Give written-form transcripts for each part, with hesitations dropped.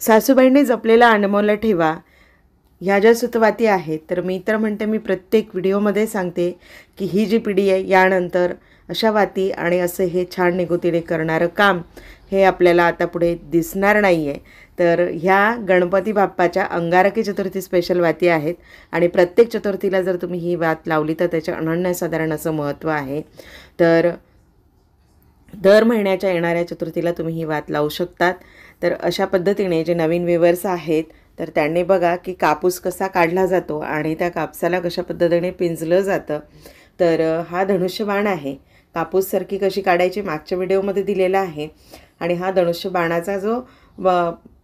सासूबाईंनी जपलेला अनमोल ठेवा ह्या ज्या सुतवाती आहेत, तर मी तर म्हणते, मी प्रत्येक व्हिडिओमध्ये सांगते की ही जी पिढी आहे यानंतर अशा वाती आणि असे हे छान निगुतीने करणारं काम हे आपल्याला आता पुढे दिसणार नाही आहे. तर ह्या गणपती बाप्पाच्या अंगारकी चतुर्थी स्पेशल वाती आहेत आणि प्रत्येक चतुर्थीला जर तुम्ही ही वात लावली तर त्याचं अनन्यसाधारण असं महत्त्व आहे. तर दर महिन्याच्या येणाऱ्या चतुर्थीला तुम्ही ही वात लावू शकतात. तर अशा पद्धतीने जे नवीन व्ह्यूअर्स आहेत तर त्यांनी बघा की कापूस कसा काढला जातो आणि त्या कापसाला कशा पद्धतीने पिंजलं जातं. तर हा धनुष्यबाण आहे. कापूससारखी कशी काढायची मागच्या व्हिडिओमध्ये दिलेला आहे आणि हा धनुष्यबाणाचा जो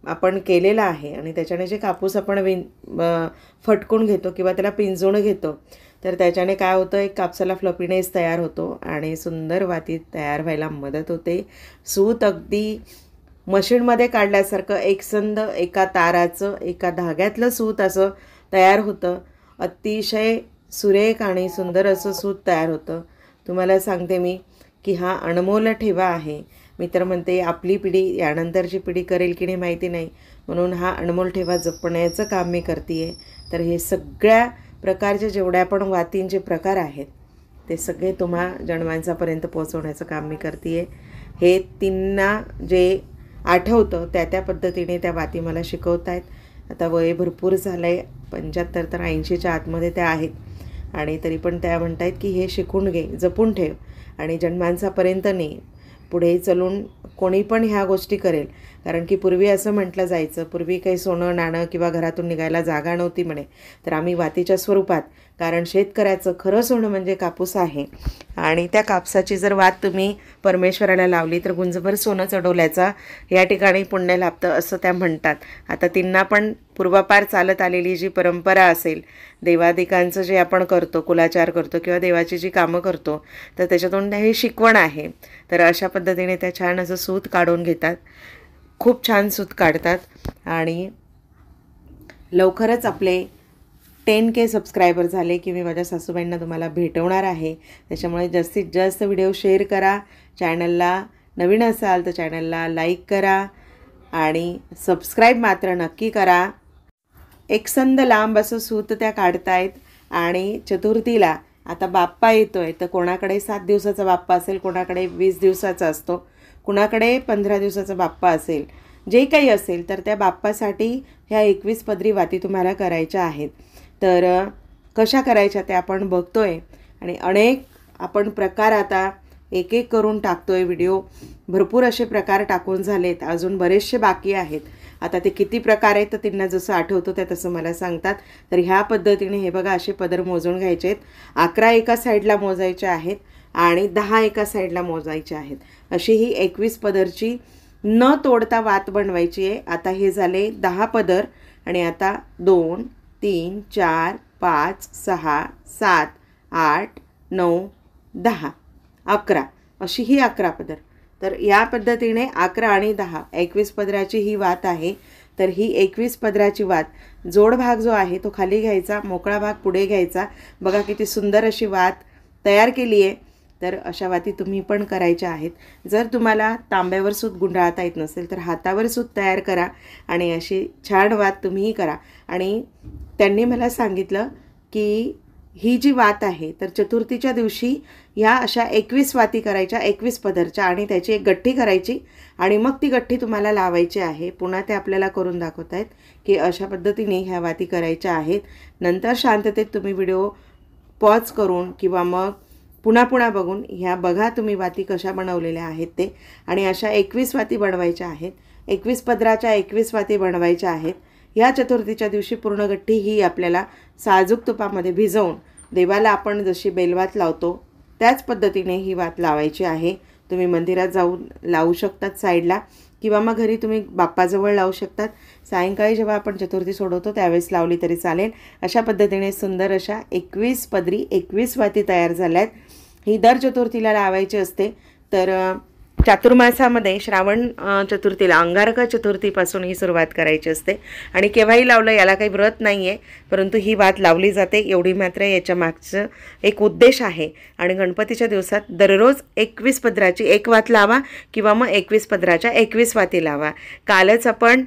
आपण केलेला आहे आणि त्याच्याने जे कापूस आपण फटकून घेतो किंवा त्याला पिंजून घेतो तर त्याच्याने काय होतं, एक कापसाला फ्लफीनेस तयार होतो आणि सुंदर वाती तयार व्हायला मदत होते. सूत अगदी मशीनमध्ये काढल्यासारखं एकसंध एका ताराचं एका धाग्यातलं सूत असं तयार होतं. अतिशय सुरेख आणि सुंदर असं सूत तयार होतं. तुम्हाला सांगते मी की हा अनमोल ठेवा आहे. मी तर म्हणते आपली पिढी यानंतरची पिढी करेल की नाही माहिती नाही, म्हणून हा अनमोल ठेवा जपण्याचं काम मी करते आहे. तर हे सगळ्या प्रकारचे जेवढ्या पण वातींचे प्रकार आहेत ते सगळे तुम्हा जनमानसापर्यंत पोहोचवण्याचं काम मी करते आहे. हे तींना जे आठवतं त्या पद्धतीने त्या वाती मला शिकवत आहेत. आता वय भरपूर झालं आहे, 75 तर 80च्या आतमध्ये त्या आहेत आणि तरी पण त्या म्हणत आहेत की हे शिकून घे, जपून ठेव आणि जनमानसापर्यंत ने. पुढे चलून कोणी पण ह्या गोष्टी करेल. कारण की पूर्वी असं म्हटलं जायचं, पूर्वी काही सोनं नाणं किंवा घरातून निघायला जागा नव्हती म्हणे, तर आम्ही वातीच्या स्वरूपात, कारण शेतकऱ्याचं खरं सोनं म्हणजे कापूस आहे आणि त्या कापसाची जर वात तुम्ही परमेश्वराला लावली तर गुंजभर सोनं चढवल्याचा या ठिकाणी पुण्य लाभतं असं त्या म्हणतात. आता त्यांना पण पूर्वापार चालत आलेली जी परंपरा असेल, देवादिकांचं जे आपण करतो, कुलाचार करतो किंवा देवाची जी कामं करतो, तर त्याच्यातून हे शिकवण आहे. तर अशा पद्धतीने त्या छान असं सूत काढून घेतात, खूप छान सूत काढतात आणि लवकरच आपले 10K सबस्क्रायबर झाले की मी माझ्या सासूबाईंना तुम्हाला भेटवणार आहे. त्याच्यामुळे जास्तीत जास्त व्हिडिओ शेअर करा. चॅनलला नवीन असाल तर चॅनलला लाईक करा आणि सबस्क्राईब मात्र नक्की करा. एकसंध लांब असं सूत त्या काढतायत आणि चतुर्थीला आता बाप्पा येतो आहे, तर कोणाकडे 7 दिवसाचा बाप्पा असेल, कोणाकडे 20 दिवसाचा असतो, कुणाकडे 15 दिवसाचा बाप्पा असेल, जे काही असेल तर त्या बाप्पासाठी ह्या 21 पदरी वाती तुम्हाला करायच्या आहेत. तर कशा करायच्या ते आपण बघतो आहे आणि अनेक आपण प्रकार आता एक एक करून टाकतो आहे. व्हिडिओ भरपूर असे प्रकार टाकून झालेत, अजून बरेचसे बाकी आहेत. आता ते किती प्रकार आहेत तर त्यांना जसं आठवतं त्या तसं मला सांगतात. तर ह्या पद्धतीने हे बघा असे पदर मोजून घ्यायचे आहेत. 11 एका साईडला मोजायचे आहेत आणि 10 एका साईडला मोजायचे आहेत. अशी ही 21 पदरची न तोडता वात बनवायची आहे. आता हे झाले 10 पदर आणि आता 2 3 4 5 6 7 8 9 10 11 अशी ही 11 पदर. तर या पद्धतीने 11 आणि 10 21 पदराची ही वात आहे. तर ही 21 पदराची वात, जोड भाग जो आहे तो खाली घ्यायचा, मोकळा भाग पुढे घ्यायचा. बघा किती सुंदर अशी वात तयार केली आहे. तर अशा वाती तुम्ही पण करायच्या आहेत. जर तुम्हाला तांब्यावर सूत गुंडाळता येत नसेल तर हातावर सूत तयार करा आणि अशी छान वात तुम्हीही करा. आणि त्यांनी मला सांगितलं की ही जी वात आहे तर चतुर्थीच्या दिवशी ह्या अशा 21 वाती करायच्या 21 पदरच्या आणि त्याची एक गठ्ठी करायची आणि मग ती गठ्ठी तुम्हाला लावायची आहे. पुन्हा ते आपल्याला करून दाखवत आहेत की अशा पद्धतीने ह्या वाती करायच्या आहेत. नंतर शांततेत तुम्ही व्हिडिओ पॉज करून किंवा मग पुन्हा बघून ह्या बघा तुम्ही वाती कशा बनवलेल्या आहेत ते. आणि अशा 21 वाती बनवायच्या आहेत. 21 पदराच्या 21 वाती बनवायच्या आहेत. ह्या चतुर्थीच्या दिवशी पूर्ण गठ्ठी ही आपल्याला साजूक तुपामध्ये भिजवून देवाला आपण जशी बेलवात लावतो त्याच पद्धतीने ही वात लावायची आहे. तुम्ही मंदिरात जाऊन लावू शकतात साईडला किंवा मग घरी तुम्ही बाप्पाजवळ लावू शकतात. सायंकाळी जेव्हा आपण चतुर्थी सोडवतो त्यावेळेस लावली तरी चालेल. अशा पद्धतीने सुंदर अशा 21 पदरी 21 वाती तयार झाल्यात. ही दर चतुर्थीला लावायची असते. तर चातुर्मासामध्ये श्रावण चतुर्थीला अंगारक चतुर्थीपासून ही सुरुवात करायची असते आणि केव्हाही लावलं याला काही व्रत नाही आहे, परंतु ही वात लावली जाते एवढी मात्र याच्या मागचं एक उद्देश आहे. आणि गणपतीच्या दिवसात दररोज 21 पदराची एक वात लावा किंवा मग 21 पदराच्या 21 वाती लावा. कालच आपण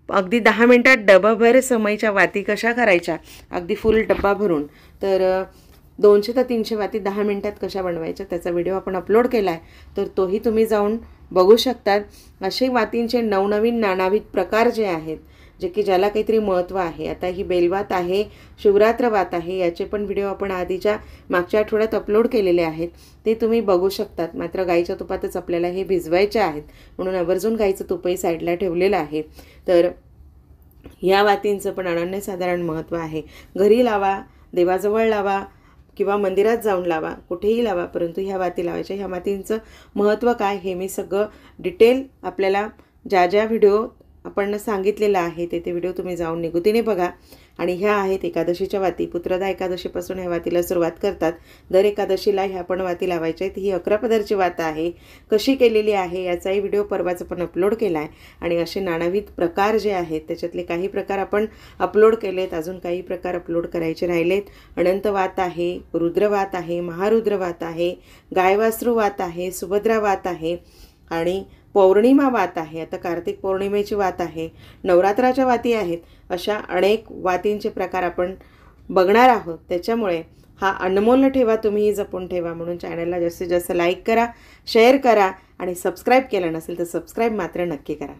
अगदी 10 मिनटात डबाभर समईच्या वाती कशा करायच्या, अगदी फुल डब्बा भरून, तर 200 ते 300 वाती 10 मिनटात कशा बनवायच्या त्याचा व्हिडिओ आपण अपलोड केला आहे, तर तोही तुम्ही जाऊन बघू शकतात. असे वातींचे नवनवीन नानाविध प्रकार जे आहेत, जे की ज्याला काहीतरी महत्त्व आहे. आता ही बेलवात आहे, शिवरात्र वात आहे, याचे पण व्हिडिओ आपण आधीच्या मागच्या आठवड्यात अपलोड केलेले आहेत, ते तुम्ही बघू शकतात. मात्र गाईच्या तुपातच आपल्याला हे भिजवायचे आहेत, म्हणून आवर्जून गाईचं तुपही साईडला ठेवलेलं आहे. तर ह्या वातींचं पण अनन्यसाधारण महत्त्व आहे. घरी लावा, देवाजवळ लावा किंवा मंदिरात जाऊन लावा, कुठेही लावा, परंतु ह्या वाती लावायच्या. ह्या वातींचं महत्त्व काय हे मी सगळं डिटेल आपल्याला ज्या व्हिडिओ आपण सांगितलेलं आहे ते व्हिडिओ तुम्ही जाऊन निगुतीने बघा. आणि ह्या आहेत एकादशीच्या वाती. पुत्रदा एकादशीपासून ह्या वातीला सुरुवात करतात. दर एकादशीला ह्या पण वाती लावायच्या आहेत. ही 11 पदरची वात आहे. कशी केलेली आहे याचाही व्हिडिओ परवाच पण अपलोड केला आहे. आणि असे नानाविध प्रकार जे आहेत त्याच्यातले काही प्रकार आपण अपलोड केलेत, अजून काही प्रकार अपलोड करायचे राहिलेत. अनंत वात आहे, रुद्रवात आहे, महारुद्र वात आहे, गायवासरू वात आहे, सुभद्रा वात आहे आणि पौर्णिमा वात आहे. आता कार्तिक पौर्णिमेची वात आहे, नवरात्राच्या वाती आहेत. अशा अनेक वातींचे प्रकार आपण बघणार आहोत. त्याच्यामुळे हा अनमोल ठेवा तुम्हीही जपून ठेवा. म्हणून चॅनलला जास्तीत जास्त लाईक करा, शेअर करा आणि सबस्क्राईब केलं नसेल तर सबस्क्राईब मात्र नक्की करा.